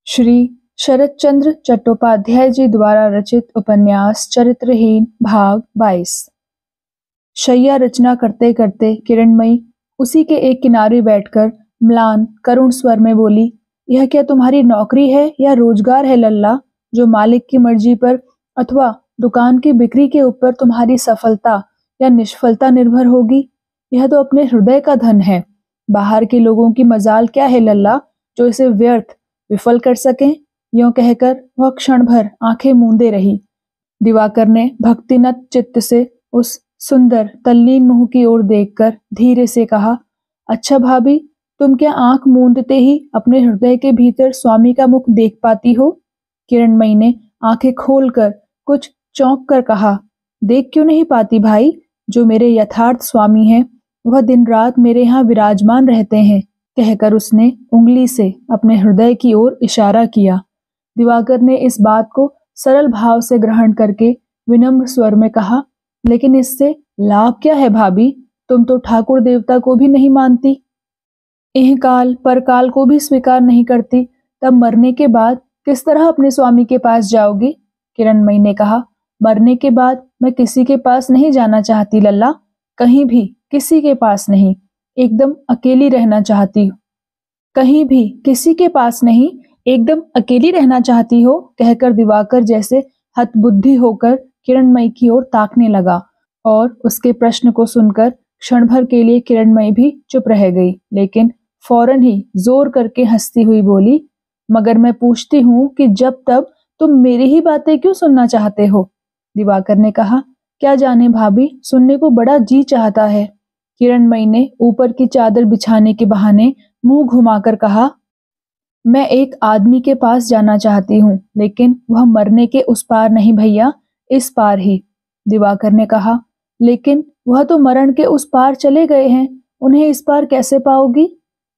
श्री शरतचंद्र चट्टोपाध्याय जी द्वारा रचित उपन्यास चरित्रहीन भाग 22। शैया रचना करते करते किरणमयी उसी के एक किनारे बैठकर म्लान करुण स्वर में बोली, यह क्या तुम्हारी नौकरी है या रोजगार है लल्ला, जो मालिक की मर्जी पर अथवा दुकान की बिक्री के ऊपर तुम्हारी सफलता या निष्फलता निर्भर होगी? यह तो अपने हृदय का धन है। बाहर के लोगों की मजाल क्या है लल्ला, जो इसे व्यर्थ विफल कर सकें? यों कहकर वह क्षण भर आंखें मूंदे रही। दिवाकर ने भक्तिनत चित्त से उस सुंदर तल्लीन मुंह की ओर देखकर धीरे से कहा, अच्छा भाभी, तुम क्या आंख मूंदते ही अपने हृदय के भीतर स्वामी का मुख देख पाती हो? किरणमयी ने आंखें खोलकर कुछ चौंक कर कहा, देख क्यों नहीं पाती भाई? जो मेरे यथार्थ स्वामी हैं वह दिन रात मेरे यहाँ विराजमान रहते हैं, कहकर उसने उंगली से अपने हृदय की ओर इशारा किया। दिवाकर ने इस बात को सरल भाव से ग्रहण करके विनम्र स्वर में कहा, लेकिन इससे लाभ क्या है भाभी? तुम तो ठाकुर देवता को भी नहीं मानती, इहकाल परकाल को भी स्वीकार नहीं करती, तब मरने के बाद किस तरह अपने स्वामी के पास जाओगी? किरणमयी ने कहा, मरने के बाद मैं किसी के पास नहीं जाना चाहती लल्ला, कहीं भी किसी के पास नहीं, एकदम अकेली रहना चाहती हूँ। कहीं भी किसी के पास नहीं, एकदम अकेली रहना चाहती हो, कहकर दिवाकर जैसे हतबुद्धि होकर किरणमयी की ओर ताकने लगा और उसके प्रश्न को सुनकर क्षण भर के लिए किरणमयी भी चुप रह गई, लेकिन फौरन ही जोर करके हंसती हुई बोली, मगर मैं पूछती हूँ कि जब तब तुम मेरी ही बातें क्यों सुनना चाहते हो? दिवाकर ने कहा, क्या जाने भाभी, सुनने को बड़ा जी चाहता है। किरणमयी ने ऊपर की चादर बिछाने के बहाने मुंह घुमाकर कहा, मैं एक आदमी के पास जाना चाहती हूँ, लेकिन वह मरने के उस पार नहीं भैया, इस पार ही। दिवाकर ने कहा, लेकिन वह तो मरण के उस पार चले गए हैं, उन्हें इस पार कैसे पाओगी?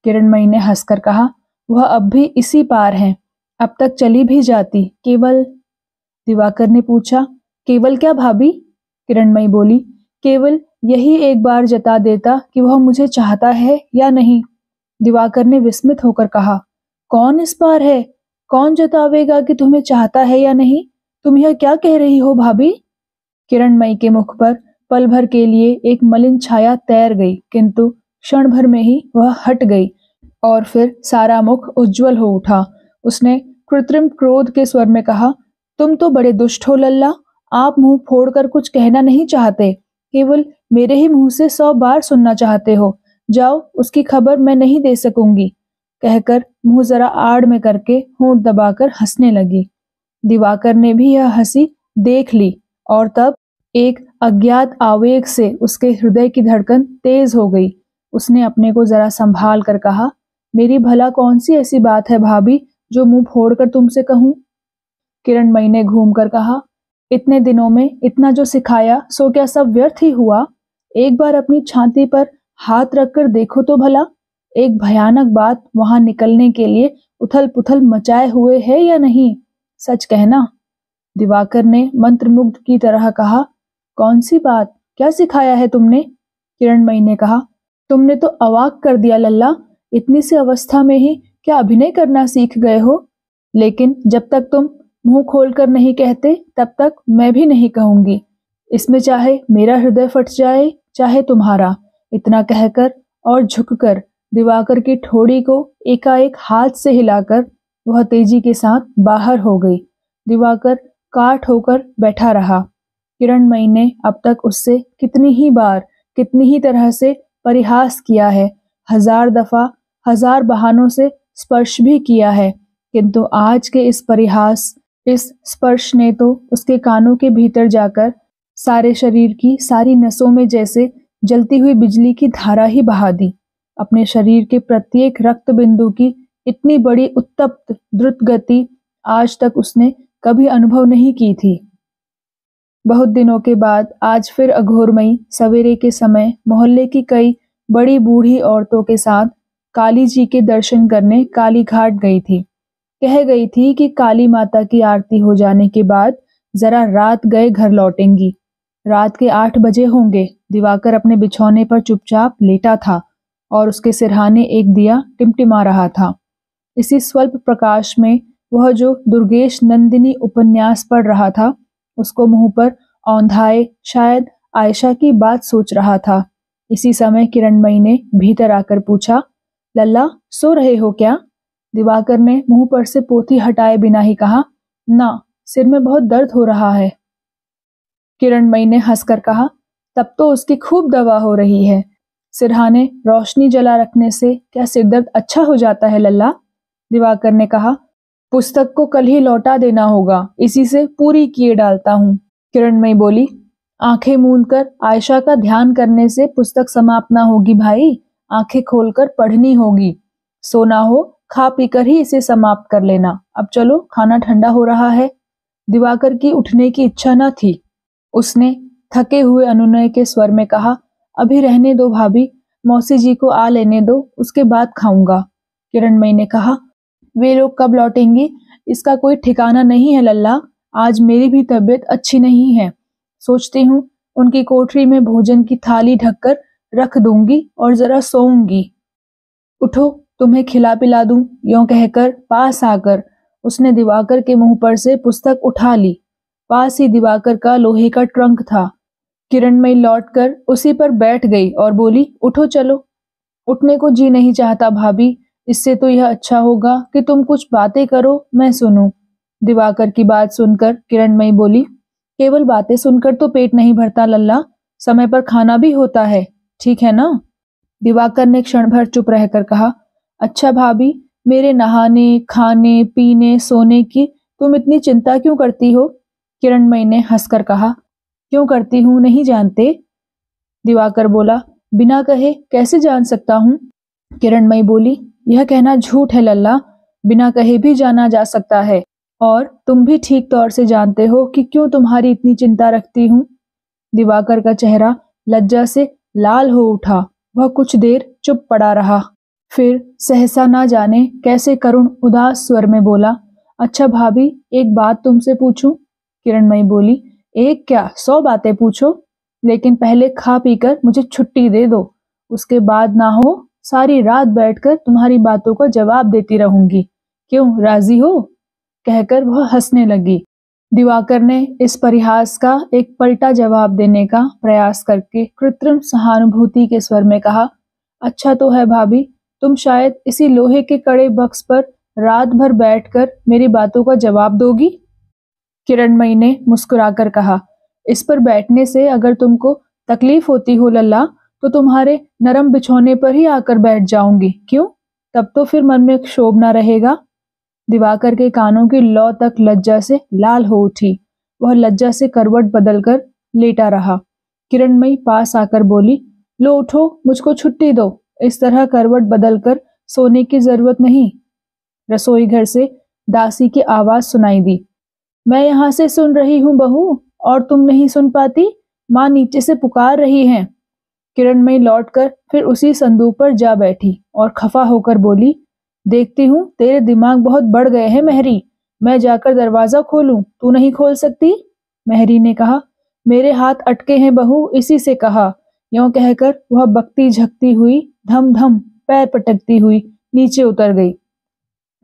किरणमयी ने हंसकर कहा, वह अब भी इसी पार हैं, अब तक चली भी जाती, केवल। दिवाकर ने पूछा, केवल क्या भाभी? किरणमयी बोली, केवल यही एक बार जता देता कि वह मुझे चाहता है या नहीं। दिवाकर ने विस्मित होकर कहा, कौन इस पार है? कौन जतावेगा कि तुम्हें चाहता है या नहीं? तुम यह क्या कह रही हो भाभी? किरणमयी के मुख पर पल भर के लिए एक मलिन छाया तैर गई, किंतु क्षण भर में ही वह हट गई और फिर सारा मुख उज्जवल हो उठा। उसने कृत्रिम क्रोध के स्वर में कहा, तुम तो बड़े दुष्ट हो लल्ला, आप मुंह फोड़कर कुछ कहना नहीं चाहते, केवल मेरे ही मुंह से 100 बार सुनना चाहते हो। जाओ, उसकी खबर मैं नहीं दे सकूंगी, कहकर मुंह जरा आड़ में करके होंठ दबाकर हंसने लगी। दिवाकर ने भी यह हंसी देख ली और तब एक अज्ञात आवेग से उसके हृदय की धड़कन तेज हो गई। उसने अपने को जरा संभाल कर कहा, मेरी भला कौन सी ऐसी बात है भाभी जो मुंह फोड़कर तुमसे कहूं? किरणमयी ने घूम कर कहा, इतने दिनों में इतना जो सिखाया सो क्या सब व्यर्थ ही हुआ? एक बार अपनी छाती पर हाथ रखकर देखो तो भला, एक भयानक बात वहां निकलने के लिए उथल पुथल मचाए हुए है या नहीं? सच कहना। दिवाकर ने मंत्रमुग्ध की तरह कहा, कौन सी बात? क्या सिखाया है तुमने? किरणमयी ने कहा, तुमने तो अवाक कर दिया लल्ला, इतनी सी अवस्था में ही क्या अभिनय करना सीख गए हो? लेकिन जब तक तुम मुंह खोलकर नहीं कहते तब तक मैं भी नहीं कहूंगी। इसमें चाहे मेरा हृदय फट जाए चाहे तुम्हारा। इतना कहकर और झुककर दिवाकर की ठोड़ी को एकाएक हाथ से हिलाकर वह तेजी के साथ बाहर हो गई। दिवाकर काठ होकर बैठा रहा। किरणमयी ने अब तक उससे कितनी ही बार कितनी ही तरह से परिहास किया है, 1000 दफा 1000 बहानों से स्पर्श भी किया है, किंतु आज के इस परिहास, इस स्पर्श ने तो उसके कानों के भीतर जाकर सारे शरीर की सारी नसों में जैसे जलती हुई बिजली की धारा ही बहा दी। अपने शरीर के प्रत्येक रक्त बिंदु की इतनी बड़ी उत्तप्त द्रुत गति आज तक उसने कभी अनुभव नहीं की थी। बहुत दिनों के बाद आज फिर अघोरमयी सवेरे के समय मोहल्ले की कई बड़ी बूढ़ी औरतों के साथ काली जी के दर्शन करने काली घाट गई थी। कह गई थी कि काली माता की आरती हो जाने के बाद जरा रात गए घर लौटेंगी। रात के 8 बजे होंगे। दिवाकर अपने बिछौने पर चुपचाप लेटा था और उसके सिरहाने एक दिया टिमटिमा रहा था। इसी स्वल्प प्रकाश में वह जो दुर्गेश नंदिनी उपन्यास पढ़ रहा था उसको मुंह पर औंधाए शायद आयशा की बात सोच रहा था। इसी समय किरणमयी ने भीतर आकर पूछा, लल्ला सो रहे हो क्या? दिवाकर ने मुंह पर से पोथी हटाए बिना ही कहा, ना, सिर में बहुत दर्द हो रहा है। किरणमयी ने हंसकर कहा, तब तो उसकी खूब दवा हो रही है। सिरहाने रोशनी जला रखने से क्या सिरदर्द अच्छा हो जाता है लल्ला? दिवाकर ने कहा, पुस्तक को कल ही लौटा देना होगा, इसी से पूरी किए डालता हूँ। किरणमयी बोली, आंखें मूंदकर आयशा का ध्यान करने से पुस्तक समाप्त ना होगी भाई, आंखें खोलकर पढ़नी होगी। सोना हो खा पीकर ही इसे समाप्त कर लेना। अब चलो, खाना ठंडा हो रहा है। दिवाकर की उठने की इच्छा न थी। उसने थके हुए अनुनय के स्वर में कहा, अभी रहने दो भाभी, मौसी जी को आ लेने दो, उसके बाद खाऊंगा। किरणमयी ने कहा, वे लोग कब लौटेंगी इसका कोई ठिकाना नहीं है लल्ला। आज मेरी भी तबीयत अच्छी नहीं है। सोचती हूँ उनकी कोठरी में भोजन की थाली ढककर रख दूंगी और जरा सोऊंगी। उठो, तुम्हें खिला पिला दूं। यों कहकर पास आकर उसने दिवाकर के मुंह पर से पुस्तक उठा ली। पास ही दिवाकर का लोहे का ट्रंक था। किरणमयी लौटकर उसी पर बैठ गई और बोली, उठो चलो। उठने को जी नहीं चाहता भाभी, इससे तो यह अच्छा होगा कि तुम कुछ बातें करो, मैं सुनूं। दिवाकर की बात सुनकर किरणमयी बोली, केवल बातें सुनकर तो पेट नहीं भरता लल्ला, समय पर खाना भी होता है, ठीक है ना? दिवाकर ने क्षण भर चुप रहकर कहा, अच्छा भाभी, मेरे नहाने खाने पीने सोने की तुम इतनी चिंता क्यों करती हो? किरणमयी ने हंसकर कहा, क्यों करती हूं नहीं जानते? दिवाकर बोला, बिना कहे कैसे जान सकता हूं? किरणमयी बोली, यह कहना झूठ है लल्ला, बिना कहे भी जाना जा सकता है, और तुम भी ठीक तौर से जानते हो कि क्यों तुम्हारी इतनी चिंता रखती हूं। दिवाकर का चेहरा लज्जा से लाल हो उठा। वह कुछ देर चुप पड़ा रहा, फिर सहसा ना जाने कैसे करुण उदास स्वर में बोला, अच्छा भाभी, एक बात तुमसे पूछूं? किरणमयी बोली, एक क्या 100 बातें पूछो, लेकिन पहले खा पीकर मुझे छुट्टी दे दो, उसके बाद ना हो सारी रात बैठकर तुम्हारी बातों का जवाब देती रहूंगी। क्यों, राजी हो? कहकर वह हंसने लगी। दिवाकर ने इस परिहास का एक पलटा जवाब देने का प्रयास करके कृत्रिम सहानुभूति के स्वर में कहा, अच्छा तो है भाभी, तुम शायद इसी लोहे के कड़े बक्स पर रात भर बैठकर मेरी बातों का जवाब दोगी। किरणमयी ने मुस्कुराकर कहा, इस पर बैठने से अगर तुमको तकलीफ होती हो लल्ला, तो तुम्हारे नरम बिछौने पर ही आकर बैठ जाऊंगी। क्यों? तब तो फिर मन में क्षोभ ना रहेगा। दिवाकर के कानों की लौ तक लज्जा से लाल हो उठी। वह लज्जा से करवट बदलकर लेटा रहा। किरणमयी पास आकर बोली, लो उठो, मुझको छुट्टी दो, इस तरह करवट बदलकर सोने की जरूरत नहीं। रसोई घर से दासी की आवाज सुनाई दी, मैं यहां से सुन रही हूं बहू, और तुम नहीं सुन पाती? माँ नीचे से पुकार रही हैं। किरणमयी लौटकर फिर उसी संदूक पर जा बैठी और खफा होकर बोली, देखती हूँ तेरे दिमाग बहुत बढ़ गए हैं मेहरी, मैं जाकर दरवाजा खोलूं, तू नहीं खोल सकती? मेहरी ने कहा, मेरे हाथ अटके हैं बहू, इसी से कहा। यों कहकर वह बकती झकती हुई धम धम पैर पटकती हुई नीचे उतर गई।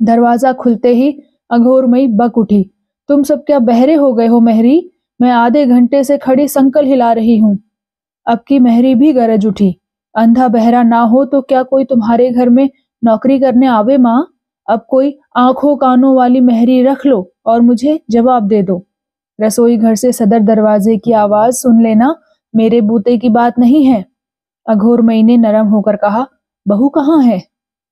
दरवाजा खुलते ही अघोरमयी बक उठी, तुम सब क्या बहरे हो गए हो मेहरी? मैं आधे घंटे से खड़ी संकल हिला रही हूँ। अब की मेहरी भी गरज उठी, अंधा बहरा ना हो तो क्या कोई तुम्हारे घर में नौकरी करने आवे माँ? अब कोई आंखों कानों वाली मेहरी रख लो और मुझे जवाब दे दो। रसोई घर से सदर दरवाजे की आवाज सुन लेना मेरे बूते की बात नहीं है। अघोरमयी ने नरम होकर कहा, बहू कहाँ है?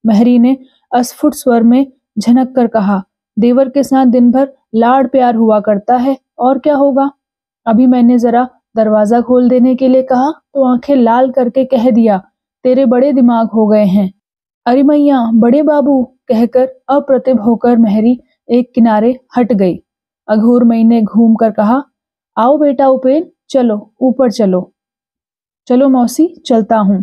मेहरी ने अस्फुट स्वर में झनक कर कहा, देवर के साथ दिन भर लाड़ प्यार हुआ करता है, और क्या होगा। अभी मैंने जरा दरवाजा खोल देने के लिए कहा तो आंखें लाल करके कह दिया, तेरे बड़े दिमाग हो गए हैं। अरे मैया, बड़े बाबू, कहकर अप्रतिभ होकर मेहरी एक किनारे हट गई। अघोरमयी ने घूम कर कहा, आओ बेटा उपेंद्र, चलो ऊपर चलो। चलो मौसी, चलता हूँ,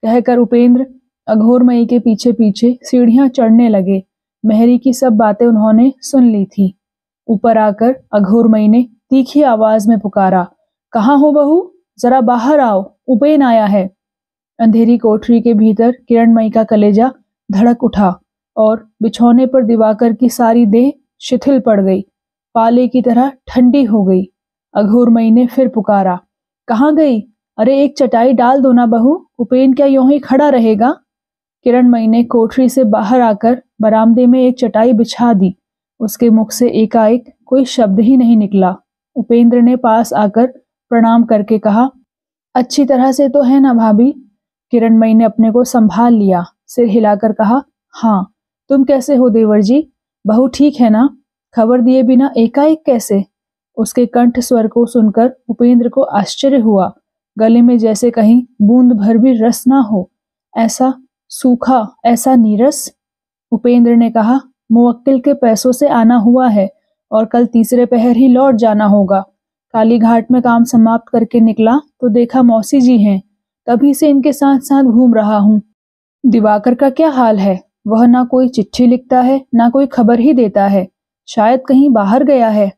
कहकर उपेंद्र अघोरमयी के पीछे पीछे सीढ़ियां चढ़ने लगे। मेहरी की सब बातें उन्होंने सुन ली थी। ऊपर आकर अघोरमयी ने तीखी आवाज में पुकारा, कहाँ हो बहू, जरा बाहर आओ, उपेन आया है। अंधेरी कोठरी के भीतर किरणमयी का कलेजा धड़क उठा और बिछौने पर दिवाकर की सारी देह शिथिल पड़ गई, पाले की तरह ठंडी हो गई। अघोरमयी ने फिर पुकारा, कहाँ गई? अरे एक चटाई डाल दो ना बहू, उपेन क्या यूं ही खड़ा रहेगा? किरणमयी ने कोठरी से बाहर आकर बरामदे में एक चटाई बिछा दी। उसके मुख से एकाएक कोई शब्द ही नहीं निकला। उपेंद्र ने पास आकर प्रणाम करके कहा, अच्छी तरह से तो है ना भाभी? किरणमयी ने अपने को संभाल लिया, सिर हिलाकर कहा, हाँ। तुम कैसे हो देवर जी? बहू ठीक है ना? खबर दिए बिना एकाएक कैसे? उसके कंठ स्वर को सुनकर उपेंद्र को आश्चर्य हुआ। गले में जैसे कहीं बूंद भर भी रस ना हो, ऐसा सूखा, ऐसा नीरस। उपेंद्र ने कहा, मुवक्किल के पैसों से आना हुआ है और कल तीसरे पहर ही लौट जाना होगा। काली घाट में काम समाप्त करके निकला तो देखा मौसी जी हैं, तभी से इनके साथ साथ घूम रहा हूँ। दिवाकर का क्या हाल है? वह ना कोई चिट्ठी लिखता है, ना कोई खबर ही देता है। शायद कहीं बाहर गया है।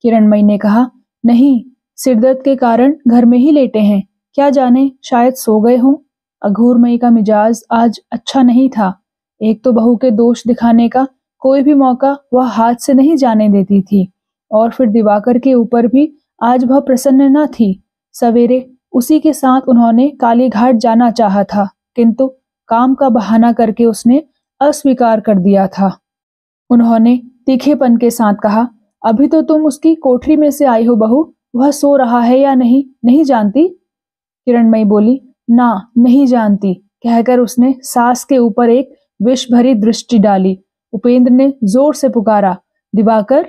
किरणमयी ने कहा, नहीं, सिरदर्द के कारण घर में ही लेटे हैं। क्या जाने, शायद सो गए हों। अघोरमयी का मिजाज आज अच्छा नहीं था। एक तो बहू के दोष दिखाने का कोई भी मौका वह हाथ से नहीं जाने देती थी, और फिर दिवाकर के ऊपर भी आज वह प्रसन्न न थी। सवेरे उसी के साथ उन्होंने काली घाट जाना चाहा था, किंतु काम का बहाना करके उसने अस्वीकार कर दिया था। उन्होंने तीखेपन के साथ कहा, अभी तो तुम उसकी कोठरी में से आई हो बहू, वह सो रहा है या नहीं, नहीं जानती? किरणमयी बोली, ना, नहीं जानती, कहकर उसने सास के ऊपर एक विष भरी दृष्टि डाली। उपेंद्र ने जोर से पुकारा, दिवाकर।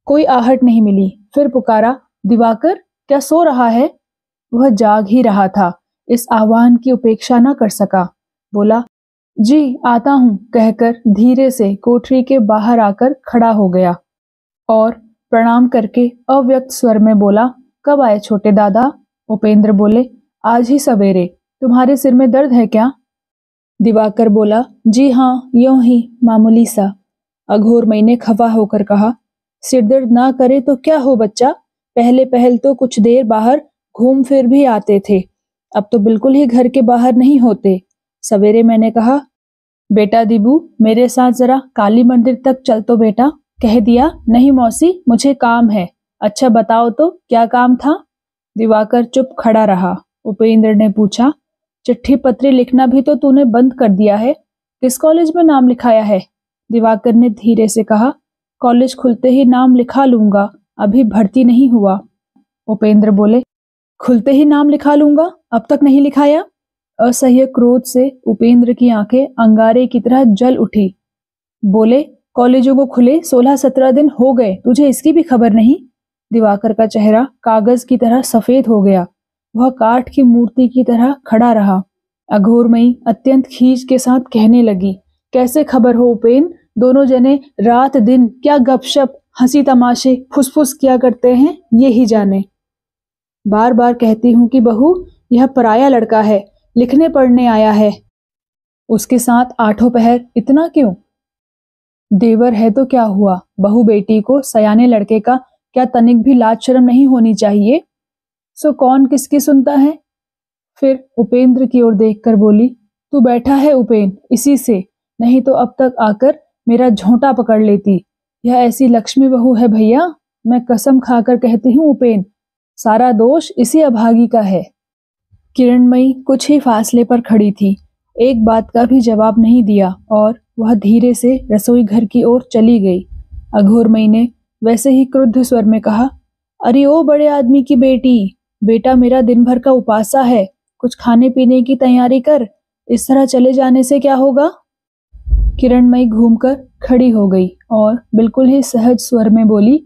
कोई आहट नहीं मिली। फिर पुकारा, दिवाकर, क्या सो रहा है? वह जाग ही रहा था। इस आह्वान की उपेक्षा न कर सका। बोला, जी आता हूं, कहकर धीरे से कोठरी के बाहर आकर खड़ा हो गया और प्रणाम करके अव्यक्त स्वर में बोला, कब आए छोटे दादा? उपेंद्र बोले, आज ही सवेरे। तुम्हारे सिर में दर्द है क्या? दिवाकर बोला, जी हाँ, यूं ही मामूली सा। अघोरमयी ने खफा होकर कहा, सिर दर्द ना करे तो क्या हो बच्चा, पहले पहल तो कुछ देर बाहर घूम फिर भी आते थे, अब तो बिल्कुल ही घर के बाहर नहीं होते। सवेरे मैंने कहा, बेटा दिबू मेरे साथ जरा काली मंदिर तक चल तो बेटा, कह दिया, नहीं मौसी, मुझे काम है। अच्छा बताओ तो क्या काम था? दिवाकर चुप खड़ा रहा। उपेंद्र ने पूछा, चिट्ठी पत्री लिखना भी तो तूने बंद कर दिया है, किस कॉलेज में नाम लिखाया है? दिवाकर ने धीरे से कहा, कॉलेज खुलते ही नाम लिखा लूंगा, अभी भर्ती नहीं हुआ। उपेंद्र बोले, खुलते ही नाम लिखा लूंगा, अब तक नहीं लिखाया? असह्य क्रोध से उपेंद्र की आंखें अंगारे की तरह जल उठी। बोले, कॉलेजों को खुले 16-17 दिन हो गए, तुझे इसकी भी खबर नहीं? दिवाकर का चेहरा कागज की तरह सफेद हो गया। वह काठ की मूर्ति की तरह खड़ा रहा। अघोरमयी अत्यंत खींच के साथ कहने लगी, कैसे खबर हो उपेन? दोनों जने रात दिन क्या गपशप, हंसी तमाशे, फुसफुस किया करते हैं, ये ही जाने। बार बार कहती हूँ कि बहू, यह पराया लड़का है, लिखने पढ़ने आया है, उसके साथ आठों पहर इतना क्यों? देवर है तो क्या हुआ, बहू बेटी को सयाने लड़के का क्या तनिक भी लाज शर्म नहीं होनी चाहिए? सो कौन किसकी सुनता है? फिर उपेंद्र की ओर देखकर बोली, तू बैठा है उपेन, इसी से, नहीं तो अब तक आकर मेरा झोंटा पकड़ लेती। यह ऐसी लक्ष्मी बहू है भैया, मैं कसम खाकर कहती हूँ उपेन, सारा दोष इसी अभागी का है। किरणमयी कुछ ही फासले पर खड़ी थी, एक बात का भी जवाब नहीं दिया और वह धीरे से रसोई घर की ओर चली गई। अघोरमयी ने वैसे ही क्रुद्ध स्वर में कहा, अरे ओ बड़े आदमी की बेटी, बेटा मेरा दिन भर का उपासा है, कुछ खाने पीने की तैयारी कर, इस तरह चले जाने से क्या होगा? किरणमयी घूमकर खड़ी हो गई और बिल्कुल ही सहज स्वर में बोली,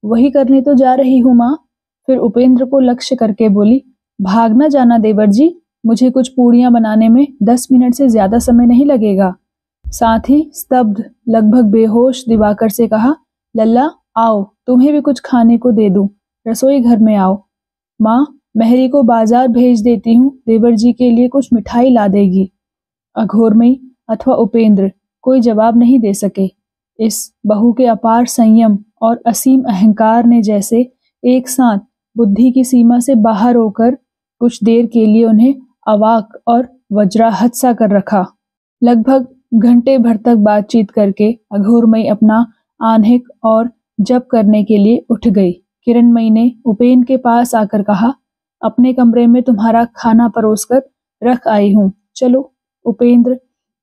वही करने तो जा रही हूँ माँ। फिर उपेंद्र को लक्ष्य करके बोली, भाग ना जाना देवर जी, मुझे कुछ पूड़ियां बनाने में 10 मिनट से ज्यादा समय नहीं लगेगा। साथ ही स्तब्ध, लगभग बेहोश दिवाकर से कहा, लल्ला आओ, तुम्हें भी कुछ खाने को दे दूं, रसोई घर में आओ। माँ, मेहरी को बाजार भेज देती हूँ, देवर जी के लिए कुछ मिठाई ला देगी। अघोरमयी अथवा उपेंद्र कोई जवाब नहीं दे सके। इस बहू के अपार संयम और असीम अहंकार ने जैसे एक साथ बुद्धि की सीमा से बाहर होकर कुछ देर के लिए उन्हें अवाक और वज्राहत सा कर रखा। लगभग घंटे भर तक बातचीत करके अघोरमयी अपना आह्निक और जप करने के लिए उठ गई। किरणमयी ने उपेन के पास आकर कहा, अपने कमरे में तुम्हारा खाना परोसकर रख आई हूँ, चलो। उपेंद्र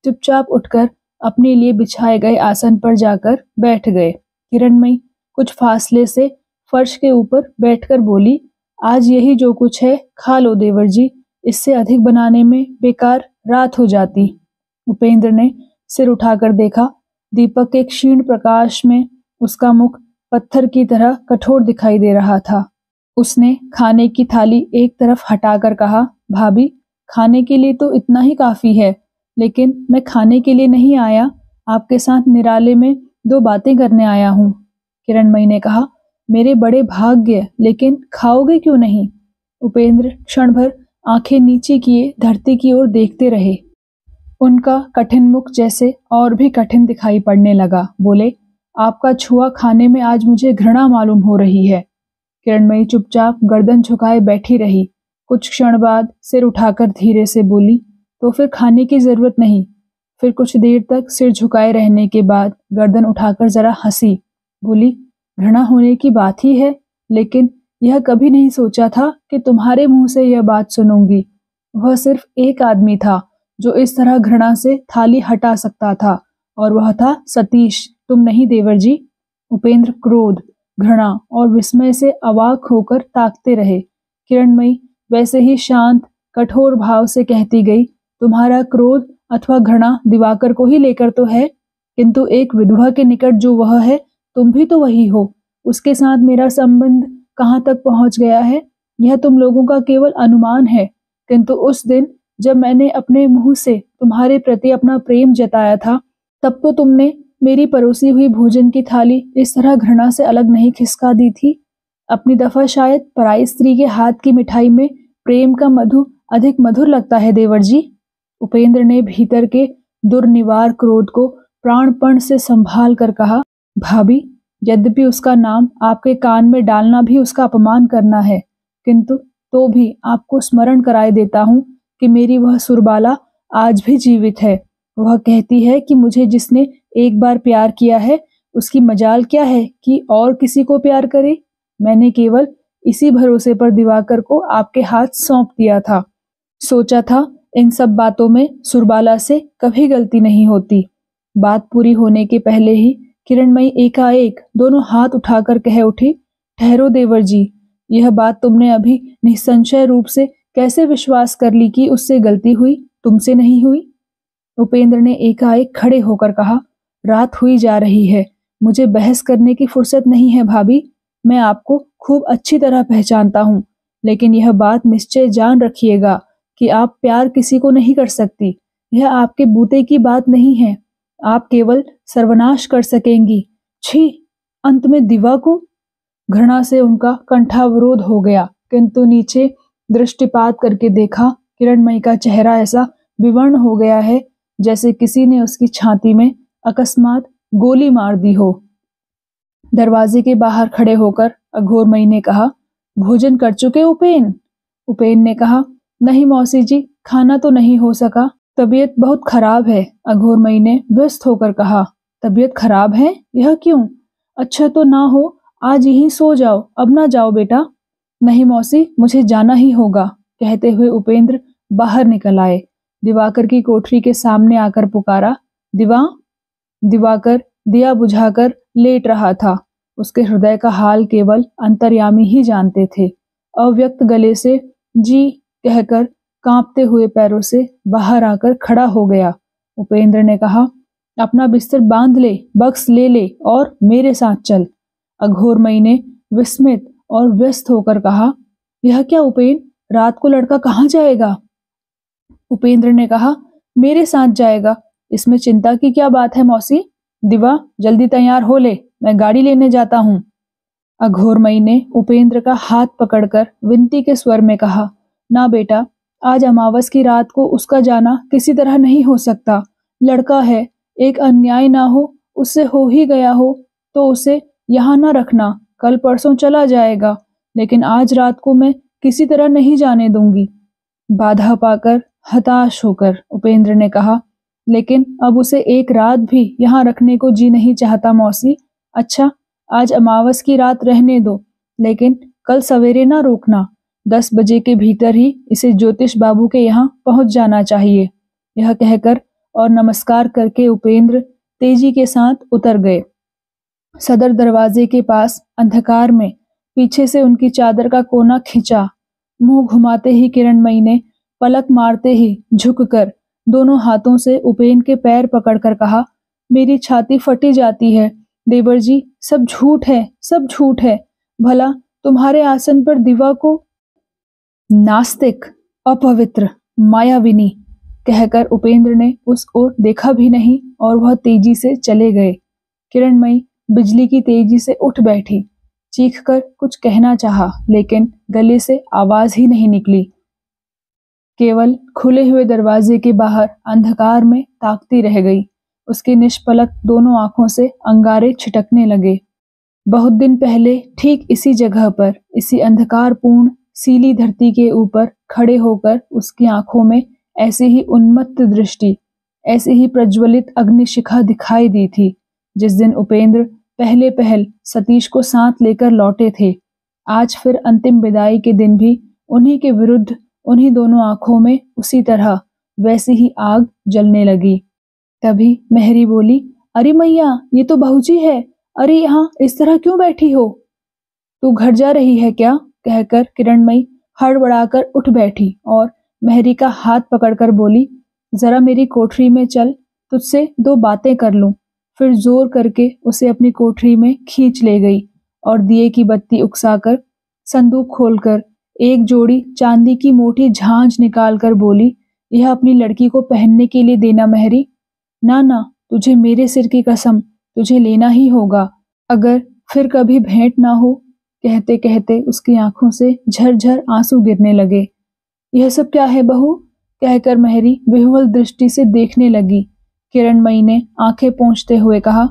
चुपचाप उठकर अपने लिए बिछाए गए आसन पर जाकर बैठ गए। किरणमयी कुछ फासले से फर्श के ऊपर बैठकर बोली, आज यही जो कुछ है खा लो देवर जी, इससे अधिक बनाने में बेकार रात हो जाती। उपेंद्र ने सिर उठाकर देखा, दीपक के क्षीण प्रकाश में उसका मुख पत्थर की तरह कठोर दिखाई दे रहा था। उसने खाने की थाली एक तरफ हटाकर कहा, भाभी, खाने के लिए तो इतना ही काफी है, लेकिन मैं खाने के लिए नहीं आया, आपके साथ निराले में 2 बातें करने आया हूँ। किरणमयी ने कहा, मेरे बड़े भाग्य, लेकिन खाओगे क्यों नहीं? उपेंद्र क्षण भर आंखें नीचे किए धरती की ओर देखते रहे। उनका कठिन मुख जैसे और भी कठिन दिखाई पड़ने लगा। बोले, आपका छुआ खाने में आज मुझे घृणा मालूम हो रही है। किरणमयी चुपचाप गर्दन झुकाए बैठी रही। कुछ क्षण बाद सिर उठाकर धीरे से बोली, तो फिर खाने की जरूरत नहीं। फिर कुछ देर तक सिर झुकाए रहने के बाद गर्दन उठाकर जरा हंसी। बोली, घृणा होने की बात ही है, लेकिन यह कभी नहीं सोचा था कि तुम्हारे मुंह से यह बात सुनूंगी। वह सिर्फ एक आदमी था जो इस तरह घृणा से थाली हटा सकता था, और वह था सतीश, तुम नहीं देवर जी। उपेंद्र क्रोध, घृणा और विस्मय से अवाक होकर ताकते रहे। किरणमयी वैसे ही शांत कठोर भाव से कहती गई, तुम्हारा क्रोध अथवा घृणा दिवाकर को ही लेकर तो है, किंतु एक विधवा के निकट जो वह है, तुम भी तो वही हो। उसके साथ मेरा संबंध कहाँ तक पहुंच गया है, यह तुम लोगों का केवल अनुमान है, किंतु उस दिन जब मैंने अपने मुंह से तुम्हारे प्रति अपना प्रेम जताया था, तब तो तुमने मेरी परोसी हुई भोजन की थाली इस तरह घृणा से अलग नहीं खिसका दी थी। अपनी दफा शायद पराई स्त्री के हाथ की मिठाई में प्रेम का मधु अधिक मधुर लगता है देवर जी। उपेंद्र ने भीतर के दुर्निवार क्रोध को प्राणपण से संभाल कर कहा, भाभी, यद्यपि उसका नाम आपके कान में डालना भी उसका अपमान करना है, किंतु तो भी आपको स्मरण कराए देता हूँ कि मेरी वह सुरबाला आज भी जीवित है। वह कहती है कि मुझे जिसने एक बार प्यार किया है, उसकी मजाल क्या है कि और किसी को प्यार करे। मैंने केवल इसी भरोसे पर दिवाकर को आपके हाथ सौंप दिया था। सोचा था इन सब बातों में सुरबाला से कभी गलती नहीं होती। बात पूरी होने के पहले ही किरणमयी एकाएक दोनों हाथ उठाकर कह उठी, ठहरो देवर जी, यह बात तुमने अभी निसंशय रूप से कैसे विश्वास कर ली कि उससे गलती हुई, तुमसे नहीं हुई? उपेंद्र ने एकाएक खड़े होकर कहा, रात हुई जा रही है, मुझे बहस करने की फुर्सत नहीं है भाभी। मैं आपको खूब अच्छी तरह पहचानता हूँ, लेकिन यह बात निश्चय जान रखिएगा कि आप प्यार किसी को नहीं कर सकती। यह आपके बूते की बात नहीं है। आप केवल सर्वनाश कर सकेंगी। छी, अंत में दिवा को। घृणा से उनका कंठावरोध हो गया, किंतु नीचे दृष्टिपात करके देखा, किरणमयी का चेहरा ऐसा विवर्ण हो गया है जैसे किसी ने उसकी छाती में अकस्मात गोली मार दी हो। दरवाजे के बाहर खड़े होकर अघोरमयी ने कहा, भोजन कर चुके उपेन? उपेन ने कहा, नहीं मौसी जी, खाना तो नहीं हो सका, तबीयत बहुत खराब है। अघोरमयी ने व्यस्त होकर कहा, तबीयत खराब है? यह क्यों? अच्छा तो ना हो, आज यहीं सो जाओ, अब ना जाओ बेटा। नहीं मौसी, मुझे जाना ही होगा, कहते हुए उपेंद्र बाहर निकल आए। दिवाकर की कोठरी के सामने आकर पुकारा, दिवाकर दिया बुझाकर लेट रहा था। उसके हृदय का हाल केवल अंतर्यामी ही जानते थे। अव्यक्त गले से जी कहकर कांपते हुए पैरों से बाहर आकर खड़ा हो गया। उपेंद्र ने कहा, अपना बिस्तर बांध ले, बक्स ले ले और मेरे साथ चल। अघोरमयी ने विस्मित और व्यस्त होकर कहा, यह क्या उपेन, रात को लड़का कहाँ जाएगा? उपेंद्र ने कहा, मेरे साथ जाएगा, इसमें चिंता की क्या बात है मौसी। दिवा, जल्दी तैयार हो ले, मैं गाड़ी लेने जाता हूँ। अघोरमयी ने उपेंद्र का हाथ पकड़कर विनती के स्वर में कहा, ना बेटा, आज अमावस की रात को उसका जाना किसी तरह नहीं हो सकता। लड़का है, एक अन्याय ना हो, उससे हो ही गया हो तो उसे यहाँ न रखना, कल परसों चला जाएगा, लेकिन आज रात को मैं किसी तरह नहीं जाने दूंगी। बाधा पाकर हताश होकर उपेंद्र ने कहा, लेकिन अब उसे एक रात भी यहाँ रखने को जी नहीं चाहता मौसी। अच्छा, आज अमावस की रात रहने दो, लेकिन कल सवेरे ना रोकना। 10 बजे के भीतर ही इसे ज्योतिष बाबू के यहाँ पहुंच जाना चाहिए। यह कहकर और नमस्कार करके उपेंद्र तेजी के साथ उतर गए। सदर दरवाजे के पास अंधकार में पीछे से उनकी चादर का कोना खिंचा। मुंह घुमाते ही किरणमयी ने पलक मारते ही झुककर दोनों हाथों से उपेंद्र के पैर पकड़कर कहा, मेरी छाती फटी जाती है देवर जी, सब झूठ है, सब झूठ है। भला तुम्हारे आसन पर दिवा को नास्तिक, अपवित्र, मायाविनी कहकर उपेंद्र ने उस ओर देखा भी नहीं और वह तेजी से चले गए। किरणमयी बिजली की तेजी से उठ बैठी, चीखकर कुछ कहना चाहा, लेकिन गले से आवाज ही नहीं निकली। केवल खुले हुए दरवाजे के बाहर अंधकार में ताकती रह गई। उसकी निष्पलक दोनों आंखों से अंगारे छिटकने लगे। बहुत दिन पहले ठीक इसी जगह पर, इसी अंधकारपूर्ण सीली धरती के ऊपर खड़े होकर उसकी आंखों में ऐसी ही उन्मत्त दृष्टि, ऐसी ही प्रज्वलित अग्निशिखा दिखाई दी थी जिस दिन उपेंद्र पहले पहल सतीश को साथ लेकर लौटे थे। आज फिर अंतिम विदाई के दिन भी उन्हीं के विरुद्ध उन्हीं दोनों आंखों में उसी तरह वैसी ही आग जलने लगी। तभी मेहरी बोली, अरे मैया, ये तो बहू जी है। अरे यहाँ इस तरह क्यों बैठी हो? तू घर जा रही है क्या? कहकर किरणमयी हड़बड़ाकर उठ बैठी और मेहरी का हाथ पकड़कर बोली, जरा मेरी कोठरी में चल, तुझसे 2 बातें कर लूं। फिर जोर करके उसे अपनी कोठरी में खींच ले गई और दिए की बत्ती उकसाकर संदूक खोलकर एक जोड़ी चांदी की मोटी झांझ निकालकर बोली, यह अपनी लड़की को पहनने के लिए देना मेहरी। ना ना, तुझे मेरे सिर की कसम, तुझे लेना ही होगा, अगर फिर कभी भेंट ना हो। कहते कहते उसकी आंखों से झरझर आंसू गिरने लगे। यह सब क्या है बहू? कहकर मेहरी विह्वल दृष्टि से देखने लगी। किरणमयी ने आंखें पोंछते हुए कहा,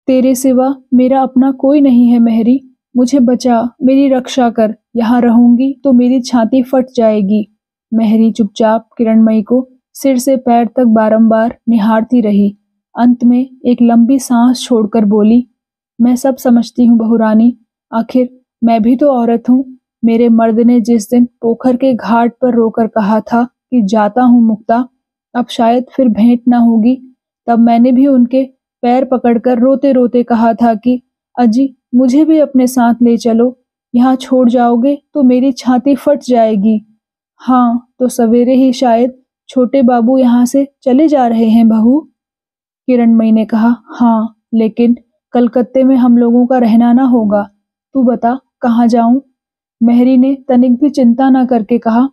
तेरे सिवा मेरा अपना कोई नहीं है मेहरी, मुझे बचा, मेरी रक्षा कर, यहाँ रहूंगी तो मेरी छाती फट जाएगी। मेहरी चुपचाप किरणमयी को सिर से पैर तक बारंबार निहारती रही। अंत में एक लंबी सांस छोड़कर बोली, मैं सब समझती हूँ बहुरानी, आखिर मैं भी तो औरत हूँ। मेरे मर्द ने जिस दिन पोखर के घाट पर रोकर कहा था कि जाता हूँ मुक्ता, अब शायद फिर भेंट ना होगी, तब मैंने भी उनके पैर पकड़कर रोते रोते कहा था कि अजी मुझे भी अपने साथ ले चलो, यहाँ छोड़ जाओगे तो मेरी छाती फट जाएगी। हाँ, तो सवेरे ही शायद छोटे बाबू यहाँ से चले जा रहे हैं बहू। किरणमयी ने कहा, हाँ, लेकिन कलकत्ते में हम लोगों का रहना ना होगा। तू बता कहाँ जाऊं? मेहरी ने तनिक भी चिंता न करके कहा,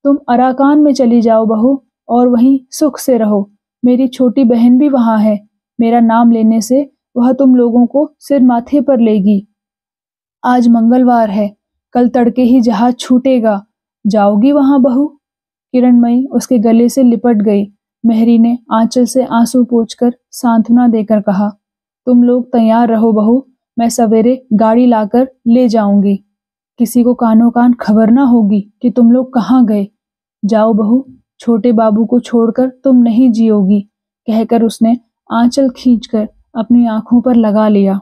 तुम अराकान में चली जाओ बहू और वहीं सुख से रहो। मेरी छोटी बहन भी वहां है, मेरा नाम लेने से वह तुम लोगों को सिर माथे पर लेगी। आज मंगलवार है, कल तड़के ही जहाज छूटेगा, जाओगी वहां बहू? किरणमयी उसके गले से लिपट गई। मेहरी ने आंचल से आंसू पोंछकर सांत्वना देकर कहा, तुम लोग तैयार रहो बहू, मैं सवेरे गाड़ी लाकर ले जाऊंगी। किसी को कानो कान खबर ना होगी कि तुम लोग कहाँ गए। जाओ बहू, छोटे बाबू को छोड़कर तुम नहीं जियोगी। कहकर उसने आंचल खींचकर अपनी आंखों पर लगा लिया।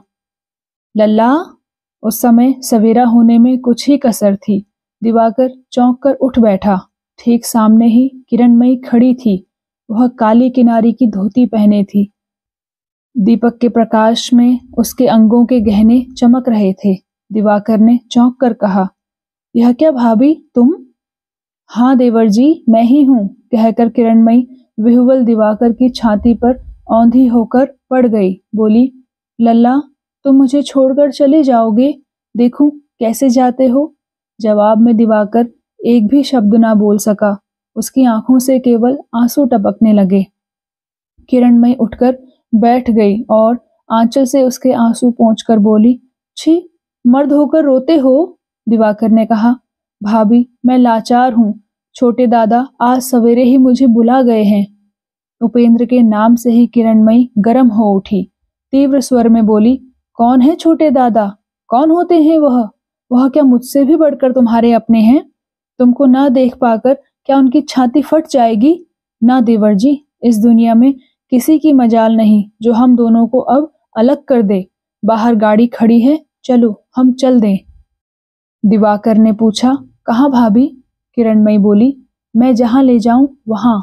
लल्ला, उस समय सवेरा होने में कुछ ही कसर थी। दिवाकर चौंक कर उठ बैठा। ठीक सामने ही किरणमयी खड़ी थी। वह काली किनारी की धोती पहने थी। दीपक के प्रकाश में उसके अंगों के गहने चमक रहे थे। दिवाकर ने चौंक कर कहा, यह क्या भाभी, तुम? हाँ देवर जी, मैं ही हूँ। कहकर किरणमयी विह्वल दिवाकर की छाती पर औंधी होकर पड़ गई। बोली, लल्ला, तुम मुझे छोड़कर चले जाओगे? देखूं कैसे जाते हो। जवाब में दिवाकर एक भी शब्द ना बोल सका। उसकी आंखों से केवल आंसू टपकने लगे। किरणमयी उठकर बैठ गई और आंचल से उसके आंसू पोंछकर बोली, छी, मर्द होकर रोते हो? दिवाकर ने कहा, भाभी, मैं लाचार हूँ। छोटे दादा आज सवेरे ही मुझे बुला गए हैं। उपेंद्र के नाम से ही किरणमयी गर्म हो उठी। तीव्र स्वर में बोली, कौन है छोटे दादा? कौन होते हैं वह? वह क्या मुझसे भी बढ़कर तुम्हारे अपने हैं? तुमको ना देख पाकर क्या उनकी छाती फट जाएगी? ना देवर जी, इस दुनिया में किसी की मजाल नहीं जो हम दोनों को अब अलग कर दे। बाहर गाड़ी खड़ी है, चलो हम चल दें। दिवाकर ने पूछा, कहाँ भाभी? किरणमयी बोली, मैं जहाँ ले जाऊं वहां।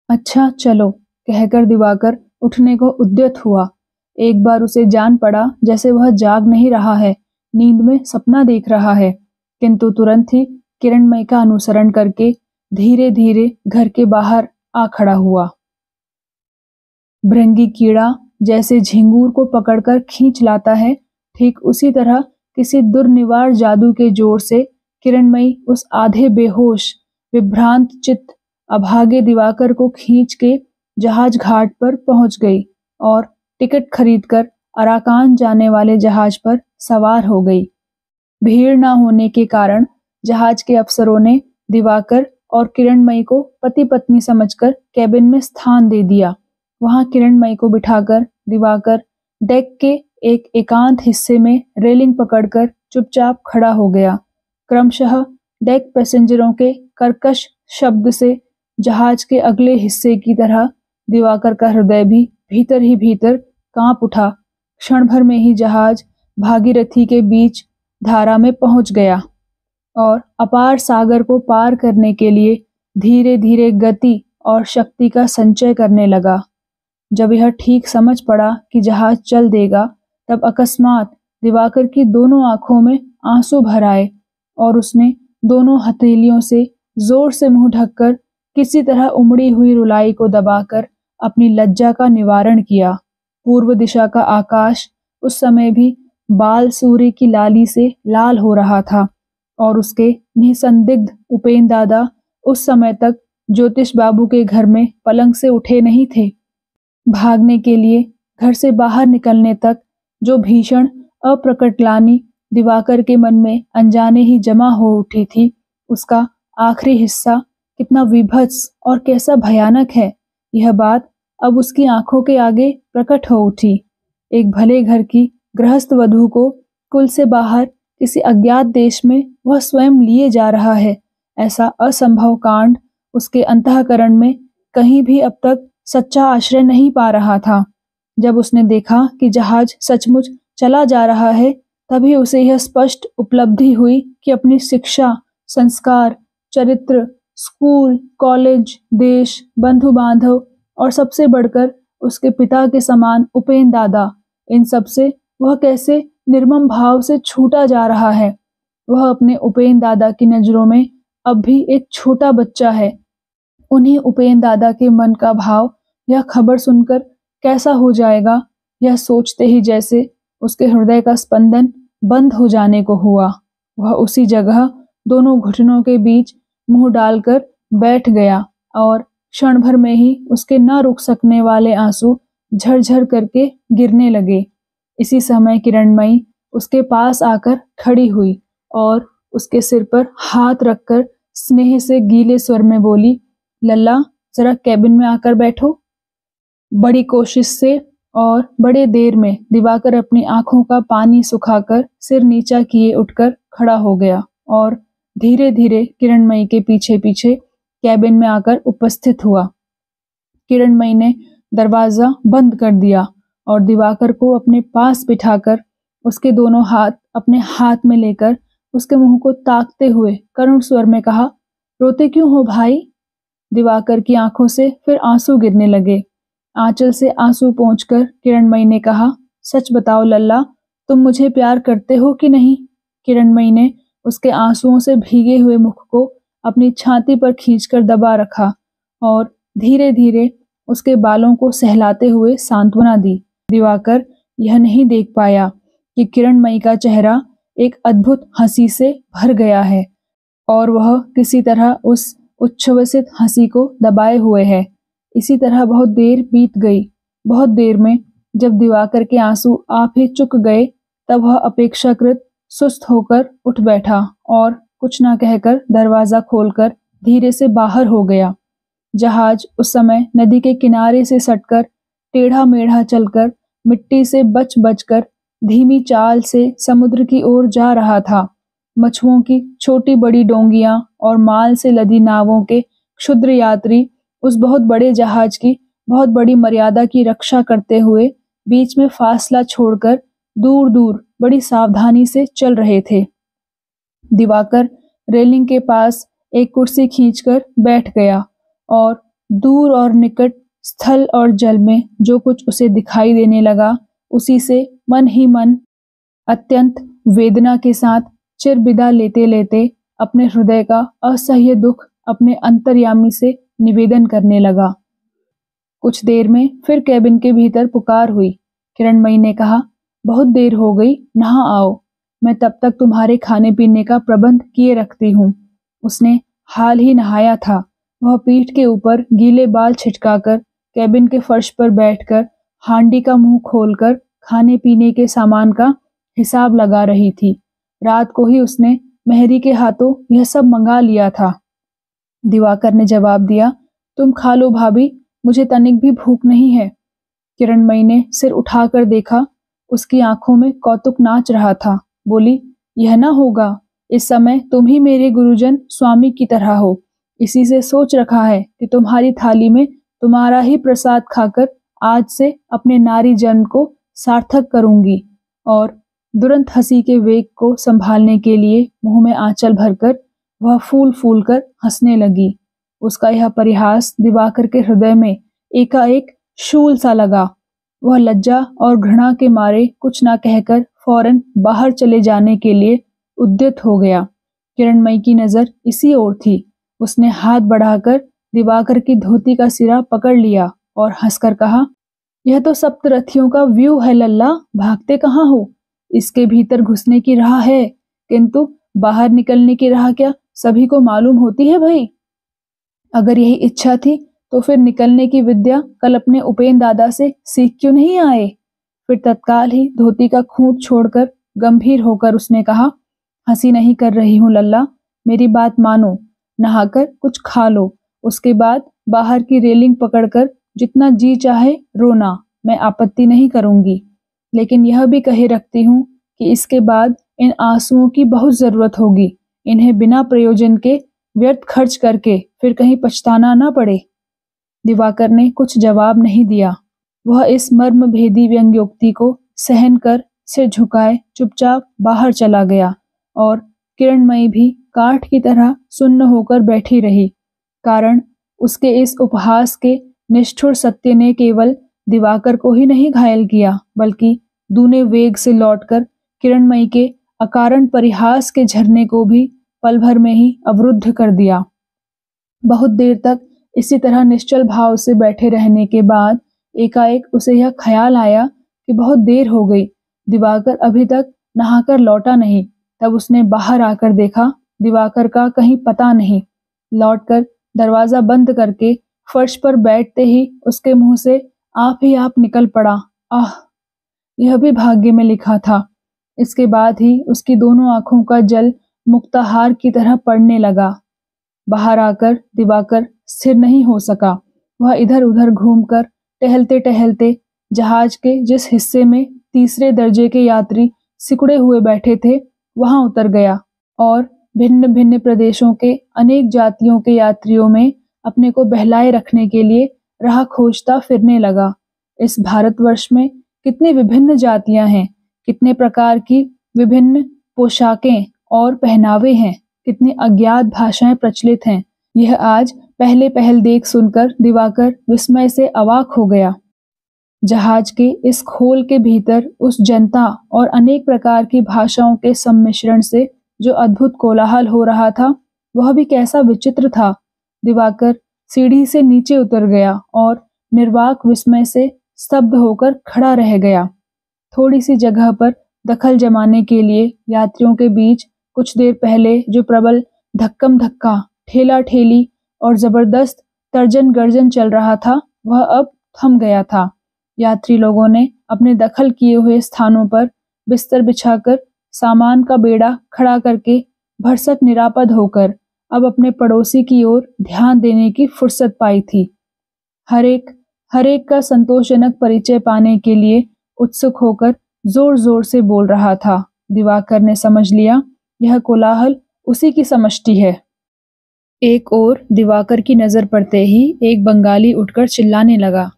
अच्छा चलो, कहकर दिवाकर उठने को उद्यत हुआ। एक बार उसे जान पड़ा जैसे वह जाग नहीं रहा है, नींद में सपना देख रहा है। किंतु तुरंत ही किरणमयी का अनुसरण करके धीरे धीरे घर के बाहर आ खड़ा हुआ। भृंगी कीड़ा जैसे झिंगूर को पकड़कर खींच लाता है, ठीक उसी तरह किसी दुर्निवार जादू के जोर से किरणमयी उस आधे बेहोश विभ्रांत चित्त अभागे दिवाकर को खींच के जहाज घाट पर पहुंच गई और टिकट खरीदकर अराकान जाने वाले जहाज पर सवार हो गई। भीड़ न होने के कारण जहाज के अफसरों ने दिवाकर और किरणमयी को पति पत्नी समझकर कैबिन में स्थान दे दिया। वहां किरणमयी को बिठाकर दिवाकर डेक के एक एकांत हिस्से में रेलिंग पकड़कर चुपचाप खड़ा हो गया। क्रमशः डेक पैसेंजरों के कर्कश शब्द से जहाज के अगले हिस्से की तरह दिवाकर का हृदय भी भीतर ही भीतर कांप उठा। क्षण भर में ही जहाज भागीरथी के बीच धारा में पहुंच गया और अपार सागर को पार करने के लिए धीरे धीरे गति और शक्ति का संचय करने लगा। जब यह ठीक समझ पड़ा कि जहाज चल देगा, तब अकस्मात दिवाकर की दोनों आंखों में आंसू भर आए और उसने दोनों हथेलियों से जोर से मुंह ढककर किसी तरह उमड़ी हुई रुलाई को दबाकर अपनी लज्जा का निवारण किया। पूर्व दिशा का आकाश उस समय भी बाल सूर्य की लाली से लाल हो रहा था और उसके निसंदिग्ध उपेन दादा उस समय तक ज्योतिष बाबू के घर में पलंग से उठे नहीं थे। भागने के लिए घर से बाहर निकलने तक जो भीषण अप्रकट ग्लानि दिवाकर के मन में अनजाने ही जमा हो उठी थी, उसका आखिरी हिस्सा कितना विभत्स और कैसा भयानक है, यह बात अब उसकी आंखों के आगे प्रकट हो उठी। एक भले घर की गृहस्थ वधू को कुल से बाहर किसी अज्ञात देश में वह स्वयं लिए जा रहा है, ऐसा असंभव कांड उसके अंतःकरण में कहीं भी अब तक सच्चा आश्रय नहीं पा रहा था। जब उसने देखा कि जहाज सचमुच चला जा रहा है, तभी उसे यह स्पष्ट उपलब्धि हुई कि अपनी शिक्षा, संस्कार, चरित्र, स्कूल, कॉलेज, देश, बंधु बांधव और सबसे बढ़कर उसके पिता के समान उपेन दादा, इन सब से वह कैसे निर्मम भाव से छूटा जा रहा है। वह अपने उपेन दादा की नजरों में अब भी एक छोटा बच्चा है। उन्हीं उपेन दादा के मन का भाव यह खबर सुनकर कैसा हो जाएगा, यह सोचते ही जैसे उसके हृदय का स्पंदन बंद हो जाने को हुआ। वह उसी जगह दोनों घुटनों के बीच मुंह डालकर बैठ गया और क्षण भर में ही उसके न रुक सकने वाले आंसू झरझर करके गिरने लगे। इसी समय किरणमयी उसके पास आकर खड़ी हुई और उसके सिर पर हाथ रखकर स्नेह से गीले स्वर में बोली, लल्ला जरा कैबिन में आकर बैठो। बड़ी कोशिश से और बड़े देर में दिवाकर अपनी आंखों का पानी सुखाकर सिर नीचा किए उठकर खड़ा हो गया और धीरे धीरे किरणमयी के पीछे पीछे कैबिन में आकर उपस्थित हुआ। किरणमयी ने दरवाजा बंद कर दिया और दिवाकर को अपने पास बिठाकर उसके दोनों हाथ अपने हाथ में लेकर उसके मुंह को ताकते हुए करुण स्वर में कहा, रोते क्यों हो भाई? दिवाकर की आंखों से फिर आंसू गिरने लगे। आंचल से आंसू पोंछकर किरणमयी ने कहा, सच बताओ लल्ला, तुम मुझे प्यार करते हो कि नहीं? किरणमयी ने उसके आंसुओं से भीगे हुए मुख को अपनी छाती पर खींचकर दबा रखा और धीरे धीरे उसके बालों को सहलाते हुए सांत्वना दी। दिवाकर यह नहीं देख पाया कि किरणमयी का चेहरा एक अद्भुत हंसी से भर गया है और वह किसी तरह उस उच्छ्वसित हंसी को दबाए हुए है। इसी तरह बहुत देर बीत गई। बहुत देर में जब दिवाकर के आंसू आप ही चुक गए, तब वह अपेक्षाकृत सुस्त होकर उठ बैठा और कुछ न कहकर दरवाजा खोलकर धीरे से बाहर हो गया। जहाज उस समय नदी के किनारे से सटकर टेढ़ा मेढ़ा चलकर मिट्टी से बच बचकर धीमी चाल से समुद्र की ओर जा रहा था। मछुओं की छोटी बड़ी डोंगियां और माल से लदी नावों के क्षुद्र यात्री उस बहुत बड़े जहाज की बहुत बड़ी मर्यादा की रक्षा करते हुए बीच में फासला छोड़कर दूर दूर बड़ी सावधानी से चल रहे थे। दिवाकर रेलिंग के पास एक कुर्सी खींचकर बैठ गया और दूर और निकट स्थल और जल में जो कुछ उसे दिखाई देने लगा उसी से मन ही मन अत्यंत वेदना के साथ चिर विदा लेते लेते अपने हृदय का असह्य दुख अपने अंतर्यामी से निवेदन करने लगा। कुछ देर में फिर कैबिन के भीतर पुकार हुई। किरणमयी ने कहा, बहुत देर हो गई, नहा आओ, मैं तब तक तुम्हारे खाने पीने का प्रबंध किए रखती हूँ। उसने हाल ही नहाया था। वह पीठ के ऊपर गीले बाल छिटकाकर कैबिन के फर्श पर बैठकर हांडी का मुंह खोलकर खाने पीने के सामान का हिसाब लगा रही थी। रात को ही उसने मेहरी के हाथों यह सब मंगा लिया था। दिवाकर ने जवाब दिया, तुम खा लो भाभी, मुझे तनिक भी भूख नहीं है। किरणमयी ने सिर उठाकर देखा। उसकी आंखों में कौतुक नाच रहा था। बोली, यह ना होगा, इस समय तुम ही मेरे गुरुजन स्वामी की तरह हो। इसी से सोच रखा है कि तुम्हारी थाली में तुम्हारा ही प्रसाद खाकर आज से अपने नारी जन्म को सार्थक करूंगी। और तुरंत हंसी के वेग को संभालने के लिए मुंह में आंचल भरकर वह फूल फूल कर हंसने लगी। उसका यह परिहास दिवाकर के हृदय में एकाएक शूल सा लगा। वह लज्जा और घृणा के मारे कुछ ना कहकर फौरन बाहर चले जाने के लिए उद्यत हो गया। किरणमयी की नजर इसी ओर थी। उसने हाथ बढ़ाकर दिवाकर की धोती का सिरा पकड़ लिया और हंसकर कहा, यह तो सप्तरथियों का व्यू है लल्ला, भागते कहाँ हो? इसके भीतर घुसने की राह है, किंतु बाहर निकलने की राह क्या सभी को मालूम होती है भाई? अगर यही इच्छा थी तो फिर निकलने की विद्या कल अपने उपेन दादा से सीख क्यों नहीं आए? फिर तत्काल ही धोती का खूंट छोड़कर गंभीर होकर उसने कहा, हंसी नहीं कर रही हूँ लल्ला, मेरी बात मानो, नहाकर कुछ खा लो, उसके बाद बाहर की रेलिंग पकड़कर जितना जी चाहे रोना, मैं आपत्ति नहीं करूंगी। लेकिन यह भी कहे रखती हूँ कि इसके बाद इन आंसुओं की बहुत जरूरत होगी। इन्हें बिना प्रयोजन के व्यर्थ खर्च करके फिर कहीं पछताना ना पड़े। दिवाकर ने कुछ जवाब नहीं दिया। वह इस मर्म भेदी व्यंग्योक्ति को सहन कर सिर झुकाए चुपचाप बाहर चला गया और किरणमयी भी काठ की तरह सुन्न होकर बैठी रही। कारण उसके इस उपहास के निष्ठुर सत्य ने केवल दिवाकर को ही नहीं घायल किया, बल्कि दूने वेग से लौटकर किरणमयी के अकारण परिहास के झरने को भी पल भर में ही अवरुद्ध कर दिया। बहुत देर तक इसी तरह निश्चल भाव से बैठे रहने के बाद एकाएक उसे यह ख्याल आया कि बहुत देर हो गई, दिवाकर अभी तक नहाकर लौटा नहीं। तब उसने बाहर आकर देखा, दिवाकर का कहीं पता नहीं। लौटकर दरवाजा बंद करके फर्श पर बैठते ही उसके मुंह से आप ही आप निकल पड़ा, आह, यह भी भाग्य में लिखा था। इसके बाद ही उसकी दोनों आंखों का जल मुक्ताहार की तरह पड़ने लगा। बाहर आकर दिवाकर स्थिर नहीं हो सका। वह इधर उधर घूमकर टहलते टहलते जहाज के जिस हिस्से में तीसरे दर्जे के यात्री सिकुड़े हुए बैठे थे वहां उतर गया और भिन्न भिन्न प्रदेशों के अनेक जातियों के यात्रियों में अपने को बहलाए रखने के लिए राह खोजता फिरने लगा। इस भारतवर्ष में कितनी विभिन्न जातियां हैं, कितने प्रकार की विभिन्न पोशाकें और पहनावे हैं, कितनी अज्ञात भाषाएं प्रचलित हैं। यह आज पहले पहल देख सुनकर दिवाकर विस्मय से अवाक हो गया। जहाज के इस खोल के भीतर उस जनता और अनेक प्रकार की भाषाओं के सम्मिश्रण से जो अद्भुत कोलाहल हो रहा था वह भी कैसा विचित्र था। दिवाकर सीढ़ी से नीचे उतर गया और निर्वाक विस्मय से स्तब्ध होकर खड़ा रह गया। थोड़ी सी जगह पर दखल जमाने के लिए यात्रियों के बीच कुछ देर पहले जो प्रबल धक्कम धक्का, ठेला ठेली और जबरदस्त तर्जन गर्जन चल रहा था वह अब थम गया था। यात्री लोगों ने अपने दखल किए हुए स्थानों पर बिस्तर बिछाकर सामान का बेड़ा खड़ा करके भरसक निरापद होकर अब अपने पड़ोसी की ओर ध्यान देने की फुर्सत पाई थी। हर एक का संतोषजनक परिचय पाने के लिए उत्सुक होकर जोर जोर से बोल रहा था। दिवाकर ने समझ लिया यह कोलाहल उसी की समष्टि है। एक ओर दिवाकर की नजर पड़ते ही एक बंगाली उठकर चिल्लाने लगा,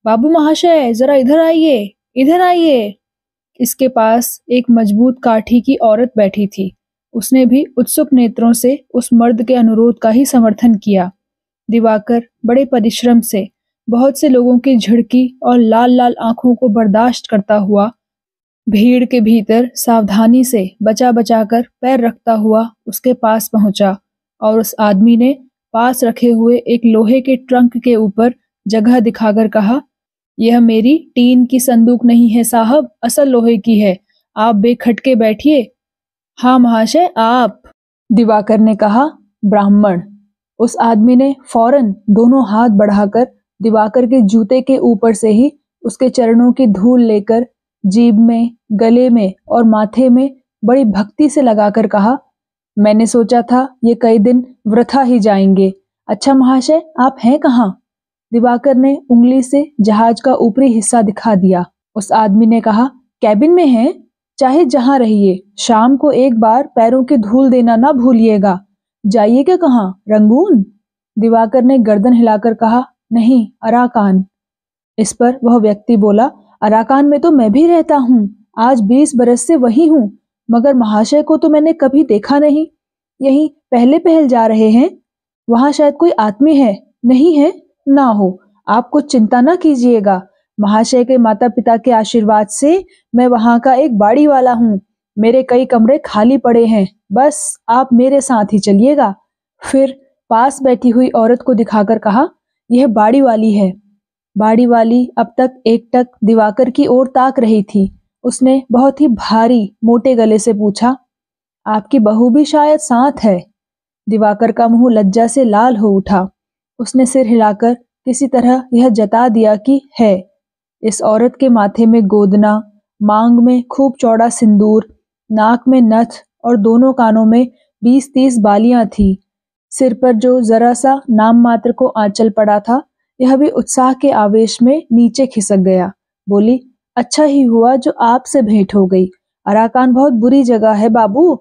बाबू महाशय जरा इधर आइए। इधर आइए। इसके पास एक मजबूत काठी की औरत बैठी थी। उसने भी उत्सुक नेत्रों से उस मर्द के अनुरोध का ही समर्थन किया। दिवाकर बड़े परिश्रम से बहुत से लोगों की झिड़की और लाल लाल आंखों को बर्दाश्त करता हुआ भीड़ के भीतर सावधानी से बचा बचा कर पैर रखता हुआ उसके पास पहुंचा और उस आदमी ने पास रखे हुए एक लोहे के ट्रंक के ऊपर जगह दिखाकर कहा, यह मेरी टीन की संदूक नहीं है साहब, असल लोहे की है। आप बेखटके बैठिए। हाँ महाशय, आप। दिवाकर ने कहा, ब्राह्मण। उस आदमी ने फौरन दोनों हाथ बढ़ाकर दिवाकर के जूते के ऊपर से ही उसके चरणों की धूल लेकर जीभ में, गले में और माथे में बड़ी भक्ति से लगाकर कहा, मैंने सोचा था ये कई दिन वृथा ही जाएंगे। अच्छा महाशय, आप हैं कहाँ? दिवाकर ने उंगली से जहाज का ऊपरी हिस्सा दिखा दिया। उस आदमी ने कहा, कैबिन में हैं, चाहे जहां रहिए, शाम को एक बार पैरों की धूल देना ना भूलिएगा। जाइएगा कहाँ? रंगून? दिवाकर ने गर्दन हिलाकर कहा, नहीं, अराकान। इस पर वह व्यक्ति बोला, अराकान में तो मैं भी रहता हूँ, आज 20 बरस से वही हूँ, मगर महाशय को तो मैंने कभी देखा नहीं। यही पहले पहल जा रहे हैं? वहां शायद कोई आदमी है। नहीं है? ना हो, आप कुछ चिंता ना कीजिएगा। महाशय के माता पिता के आशीर्वाद से मैं वहां का एक बाड़ी वाला हूँ। मेरे कई कमरे खाली पड़े हैं, बस आप मेरे साथ ही चलिएगा। फिर पास बैठी हुई औरत को दिखाकर कहा, यह बाड़ी वाली है। बाड़ी वाली अब तक एकटक दिवाकर की ओर ताक रही थी। उसने बहुत ही भारी मोटे गले से पूछा, आपकी बहू भी शायद साथ है? दिवाकर का मुंह लज्जा से लाल हो उठा। उसने सिर हिलाकर किसी तरह यह जता दिया कि है। इस औरत के माथे में गोदना, मांग में खूब चौड़ा सिंदूर, नाक में नथ और दोनों कानों में 20-30 बालियां थी। सिर पर जो जरा सा नाम मात्र को आंचल पड़ा था, यह भी उत्साह के आवेश में नीचे खिसक गया। बोली, अच्छा ही हुआ जो आपसे भेंट हो गई। अराकान बहुत बुरी जगह है बाबू,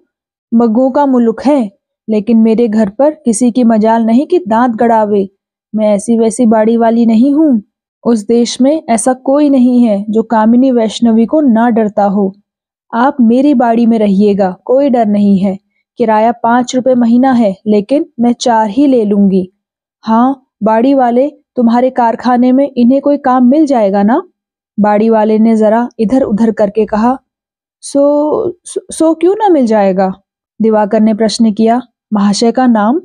मग्गों का मुल्क है, लेकिन मेरे घर पर किसी की मजाल नहीं कि दांत गड़ावे। मैं ऐसी वैसी बाड़ी वाली नहीं हूँ। उस देश में ऐसा कोई नहीं है जो कामिनी वैष्णवी को ना डरता हो। आप मेरी बाड़ी में रहिएगा, कोई डर नहीं है। किराया 5 रुपए महीना है, लेकिन मैं 4 ही ले लूंगी। हाँ बाड़ी वाले, तुम्हारे कारखाने में इन्हें कोई काम मिल जाएगा ना? बाड़ी वाले ने जरा इधर उधर करके कहा, सो क्यों ना मिल जाएगा? दिवाकर ने प्रश्न किया, महाशय का नाम?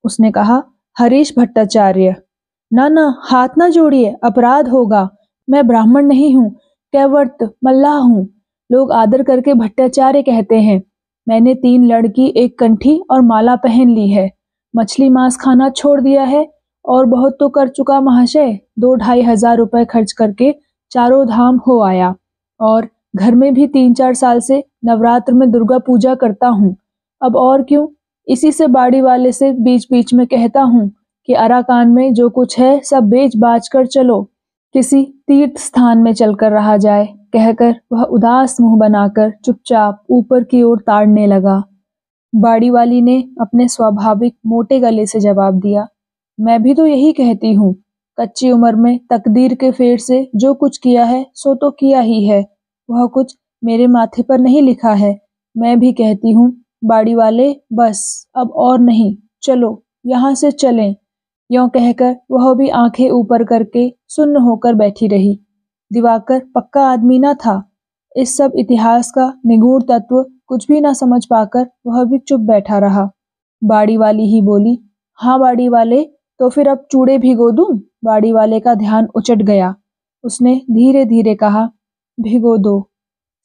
उसने कहा, हरीश भट्टाचार्य। ना ना, हाथ ना जोड़िए, अपराध होगा। मैं ब्राह्मण नहीं हूँ, कैवर्त मल्लाह हूँ। लोग आदर करके भट्टाचार्य कहते हैं। मैंने 3 लड़की, 1 कंठी और माला पहन ली है। मछली मांस खाना छोड़ दिया है और बहुत तो कर चुका महाशय। 2-2.5 हजार रुपए खर्च करके चारों धाम हो आया और घर में भी 3-4 साल से नवरात्र में दुर्गा पूजा करता हूँ। अब और क्यों, इसी से बाड़ी वाले से बीच बीच में कहता हूँ कि अराकान में जो कुछ है सब बेच बाच कर चलो, किसी तीर्थ स्थान में चलकर रहा जाए। कहकर वह उदास मुंह बनाकर चुपचाप ऊपर की ओर ताड़ने लगा। बाड़ी वाली ने अपने स्वाभाविक मोटे गले से जवाब दिया, मैं भी तो यही कहती हूँ। कच्ची उम्र में तकदीर के फेर से जो कुछ किया है सो तो किया ही है, वह कुछ मेरे माथे पर नहीं लिखा है। मैं भी कहती हूँ, बाड़ी वाले, बस अब और नहीं, चलो यहाँ से चलें। यों कहकर वह भी आंखें ऊपर करके सुन्न होकर बैठी रही। दिवाकर पक्का आदमी न था। इस सब इतिहास का निगूढ़ तत्व कुछ भी न समझ पाकर वह भी चुप बैठा रहा। बाड़ी वाली ही बोली, हाँ बाड़ी वाले, तो फिर अब चूड़े भिगो दूं? बाड़ी वाले का ध्यान उचट गया। उसने धीरे धीरे कहा, भिगो दो।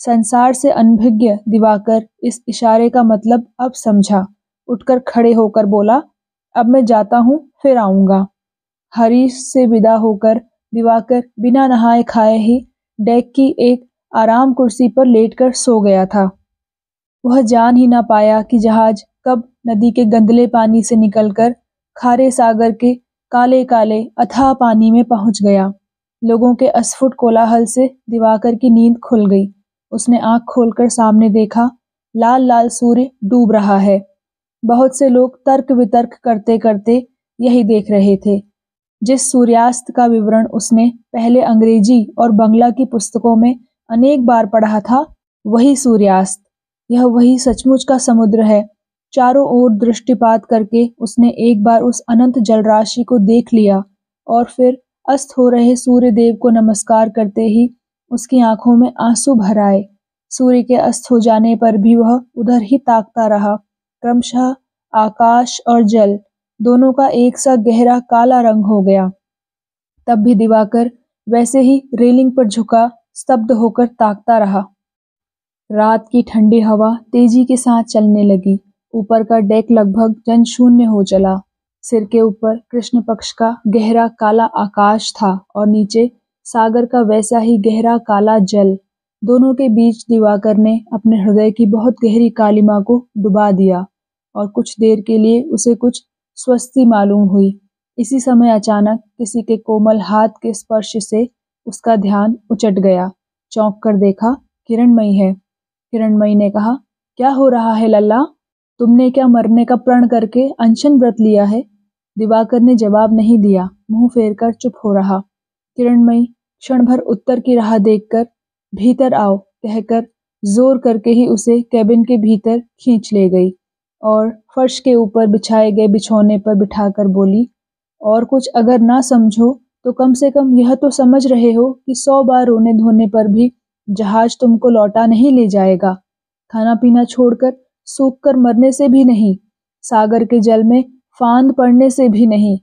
संसार से अनभिज्ञ दिवाकर इस इशारे का मतलब अब समझा। उठकर खड़े होकर बोला, अब मैं जाता हूँ, फिर आऊंगा। हरीश से विदा होकर दिवाकर बिना नहाए खाए ही डेक की एक आराम कुर्सी पर लेटकर सो गया था। वह जान ही ना पाया कि जहाज कब नदी के गंदले पानी से निकलकर खारे सागर के काले काले अथाह पानी में पहुंच गया। लोगों के अस्फुट कोलाहल से दिवाकर की नींद खुल गई। उसने आंख खोलकर सामने देखा, लाल लाल सूर्य डूब रहा है। बहुत से लोग तर्क वितर्क करते करते यही देख रहे थे। जिस सूर्यास्त का विवरण उसने पहले अंग्रेजी और बंगला की पुस्तकों में अनेक बार पढ़ा था, वही सूर्यास्त, यह वही सचमुच का समुद्र है। चारों ओर दृष्टिपात करके उसने एक बार उस अनंत जलराशि को देख लिया और फिर अस्त हो रहे सूर्य देव को नमस्कार करते ही उसकी आंखों में आंसू भर आए। सूर्य के अस्त हो जाने पर भी वह उधर ही ताकता रहा। क्रमशः आकाश और जल दोनों का एक सा गहरा काला रंग हो गया। तब भी दिवाकर वैसे ही रेलिंग पर झुका स्तब्ध होकर ताकता रहा। रात की ठंडी हवा तेजी के साथ चलने लगी। ऊपर का डेक लगभग जनशून्य हो चला। सिर के ऊपर कृष्ण पक्ष का गहरा काला आकाश था और नीचे सागर का वैसा ही गहरा काला जल। दोनों के बीच दिवाकर ने अपने हृदय की बहुत गहरी कालिमा को डुबा दिया और कुछ देर के लिए उसे कुछ स्वस्ति मालूम हुई। इसी समय अचानक किसी के कोमल हाथ के स्पर्श से उसका ध्यान उचट गया। चौंक कर देखा, किरणमयी है। किरणमयी ने कहा, क्या हो रहा है लल्ला? तुमने क्या मरने का प्रण करके अनशन व्रत लिया है? दिवाकर ने जवाब नहीं दिया, मुंह फेरकर चुप हो रहा। किरणमयी क्षण भर उत्तर की राह देखकर भीतर आओ कहकर जोर करके ही उसे कैबिन के भीतर खींच ले गई और फर्श के ऊपर बिछाए गए बिछौने पर बिठाकर बोली, और कुछ अगर ना समझो तो कम से कम यह तो समझ रहे हो कि 100 बार रोने धोने पर भी जहाज तुमको लौटा नहीं ले जाएगा। खाना पीना छोड़कर सूख कर मरने से भी नहीं, सागर के जल में फांद पड़ने से भी नहीं,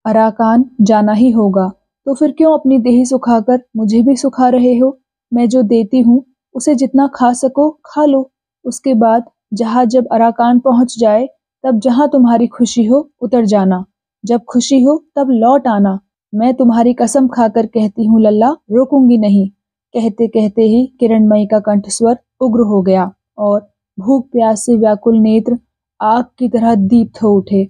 अराकान जाना ही होगा। तो फिर क्यों अपनी देह सुखाकर मुझे भी सुखा रहे हो? मैं जो देती हूँ उसे जितना खा सको खा लो। उसके बाद जहाज जब अराकान पहुंच जाए तब जहां तुम्हारी खुशी हो उतर जाना। जब खुशी हो तब लौट आना। मैं तुम्हारी कसम खाकर कहती हूँ लल्ला, रोकूंगी नहीं। कहते कहते ही किरणमयी का कंठस्वर उग्र हो गया और भूख प्यास से व्याकुल नेत्र आग की तरह दीप्त हो उठे।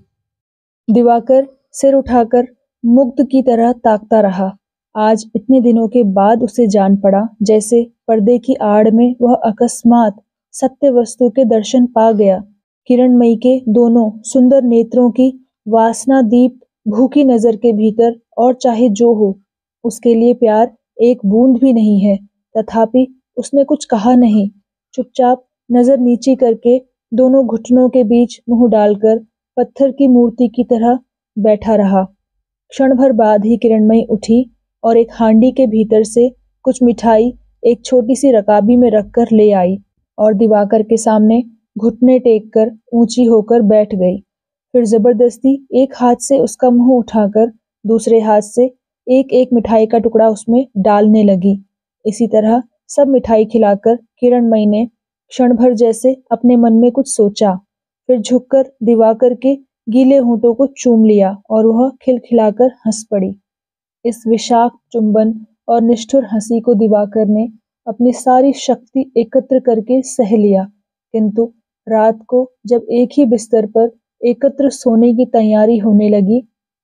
दिवाकर सिर उठाकर मुग्ध की तरह ताकता रहा। आज इतने दिनों के बाद उसे जान पड़ा जैसे पर्दे की आड़ में वह अकस्मात सत्य वस्तु के दर्शन पा गया। किरणमयी के दोनों सुंदर नेत्रों की वासना दीप्त भूखी नजर के भीतर और चाहे जो हो, उसके लिए प्यार एक बूंद भी नहीं है। तथापि उसने कुछ कहा नहीं। चुपचाप नजर नीची करके दोनों घुटनों के बीच मुंह डालकर पत्थर की मूर्ति की तरह बैठा रहा। क्षण भर बाद ही किरणमयी उठी और एक हांडी के भीतर से कुछ मिठाई एक छोटी सी रकाबी में रखकर ले आई और दिवाकर के सामने घुटने टेक कर ऊंची होकर बैठ गई। फिर जबरदस्ती एक हाथ से उसका मुंह उठाकर दूसरे हाथ से एक एक मिठाई का टुकड़ा उसमें डालने लगी। इसी तरह सब मिठाई खिलाकर किरणमयी ने क्षण भर जैसे अपने मन में कुछ सोचा, फिर झुककर दिवाकर के गीले होंठों को चूम लिया और वह खिलखिलाकर हंस पड़ी। इस विषाक्त चुंबन और निष्ठुर हंसी को दिवाकर ने अपनी सारी शक्ति एकत्र करके सह लिया, किंतु रात को जब एक ही बिस्तर पर एकत्र सोने की तैयारी होने लगी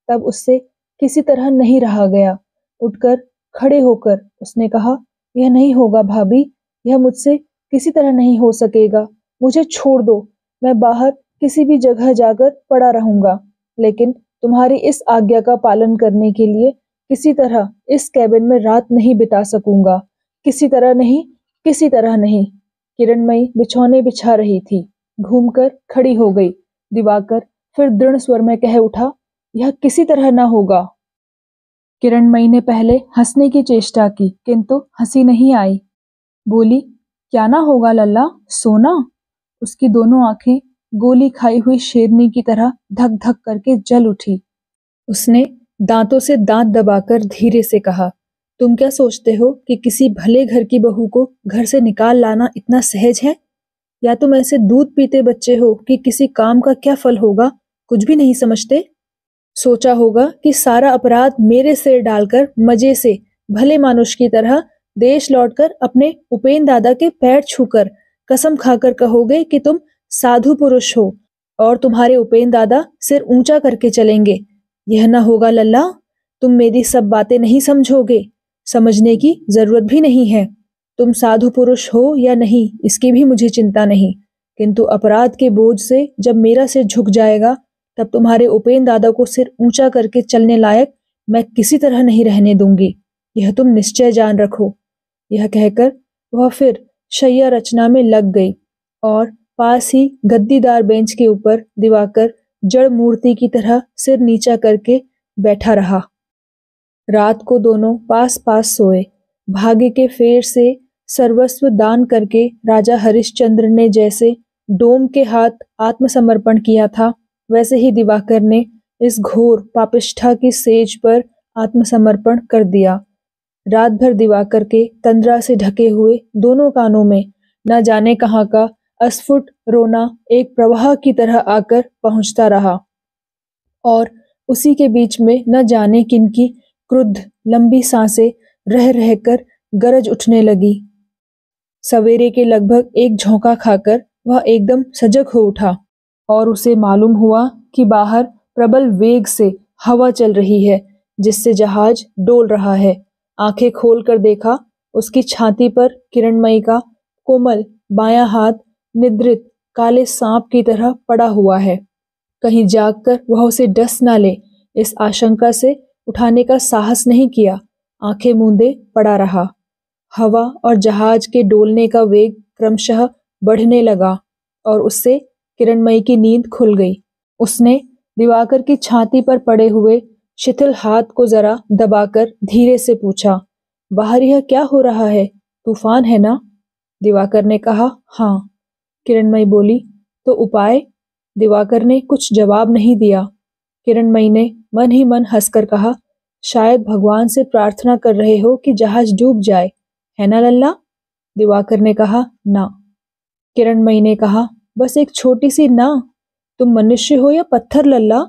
तब उससे किसी तरह नहीं रहा गया। उठकर खड़े होकर उसने कहा, यह नहीं होगा भाभी, यह मुझसे किसी तरह नहीं हो सकेगा। मुझे छोड़ दो, मैं बाहर किसी भी जगह जाकर पड़ा रहूंगा, लेकिन तुम्हारी इस आज्ञा का पालन करने के लिए किसी तरह इस कैबिन में रात नहीं बिता सकूंगा। किसी तरह नहीं, किसी तरह नहीं। किरणमयी बिछौने बिछा रही थी, घूमकर खड़ी हो गई। दिवाकर फिर दृढ़ स्वर में कह उठा, यह किसी तरह न होगा। किरणमयी ने पहले हंसने की चेष्टा की, किंतु हंसी नहीं आई। बोली, क्या ना होगा लल्ला, सोना। उसकी दोनों आंखें गोली खाई हुई शेरनी की तरह धक धक करके जल उठी। उसने दांतों से दांत दबाकर धीरे से कहा, तुम क्या सोचते हो कि किसी भले घर की बहू को घर से निकाल लाना इतना सहज है? या तुम ऐसे दूध पीते बच्चे हो कि किसी काम का क्या फल होगा कुछ भी नहीं समझते? सोचा होगा कि सारा अपराध मेरे सिर डालकर मजे से भले मानुष की तरह देश लौटकर अपने उपेन दादा के पैर छूकर कसम खाकर कहोगे कि तुम साधु पुरुष हो और तुम्हारे उपेन दादा सिर ऊंचा करके चलेंगे। यह न होगा लल्ला, तुम मेरी सब बातें नहीं समझोगे, समझने की जरूरत भी नहीं है। तुम साधु पुरुष हो या नहीं इसकी भी मुझे चिंता नहीं, किंतु अपराध के बोझ से जब मेरा सिर झुक जाएगा तब तुम्हारे उपेन दादा को सिर ऊंचा करके चलने लायक मैं किसी तरह नहीं रहने दूंगी, यह तुम निश्चय जान रखो। यह कहकर वह फिर शैया रचना में लग गई और पास ही गद्दीदार बेंच के ऊपर दिवाकर जड़ मूर्ति की तरह सिर नीचा करके बैठा रहा। रात को दोनों पास पास सोए। भाग्य के फेर से सर्वस्व दान करके राजा हरिश्चंद्र ने जैसे डोम के हाथ आत्मसमर्पण किया था, वैसे ही दिवाकर ने इस घोर पापिष्ठा की सेज पर आत्मसमर्पण कर दिया। रात भर दिवाकर के तंद्रा से ढके हुए दोनों कानों में न जाने कहाँ का अस्फुट रोना एक प्रवाह की तरह आकर पहुंचता रहा और उसी के बीच में न जाने किनकी क्रुद्ध लंबी सांसें रह रहकर गरज उठने लगी। सवेरे के लगभग एक झोंका खाकर वह एकदम सजग हो उठा और उसे मालूम हुआ कि बाहर प्रबल वेग से हवा चल रही है, जिससे जहाज डोल रहा है। आंखें खोलकर देखा, उसकी छाती पर किरणमयी का कोमल बायां हाथ निद्रित काले सांप की तरह पड़ा हुआ है। कहीं जागकर वह उसे डस ना ले, इस आशंका से उठाने का साहस नहीं किया। आंखें मूंदे पड़ा रहा। हवा और जहाज के डोलने का वेग क्रमशः बढ़ने लगा और उससे किरणमयी की नींद खुल गई। उसने दिवाकर की छाती पर पड़े हुए शिथिल हाथ को जरा दबाकर धीरे से पूछा, बाहर यह क्या हो रहा है? तूफान है ना? दिवाकर ने कहा, हाँ। किरणमयी बोली, तो उपाय? दिवाकर ने कुछ जवाब नहीं दिया। किरणमयी ने मन ही मन हंसकर कहा, शायद भगवान से प्रार्थना कर रहे हो कि जहाज डूब जाए, है ना लल्ला? दिवाकर ने कहा, ना। किरणमयी ने कहा, बस एक छोटी सी ना? तुम मनुष्य हो या पत्थर लल्ला?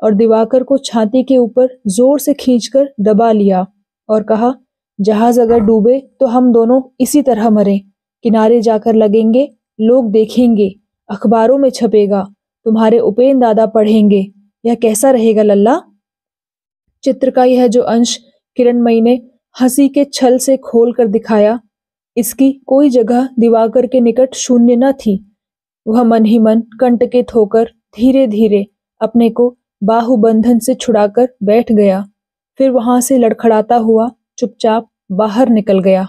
और दिवाकर को छाती के ऊपर जोर से खींचकर दबा लिया और कहा, जहाज अगर डूबे तो हम दोनों इसी तरह मरें, किनारे जाकर लगेंगे, लोग देखेंगे, अखबारों में छपेगा, तुम्हारे उपेन दादा पढ़ेंगे। यह कैसा रहेगा लल्ला? चित्र का यह जो अंश किरणमयी ने हंसी के छल से खोल कर दिखाया, इसकी कोई जगह दिवाकर के निकट शून्य न थी। वह मन ही मन कंटकित होकर धीरे धीरे अपने को बाहुबंधन से छुड़ाकर बैठ गया, फिर वहां से लड़खड़ाता हुआ चुपचाप बाहर निकल गया।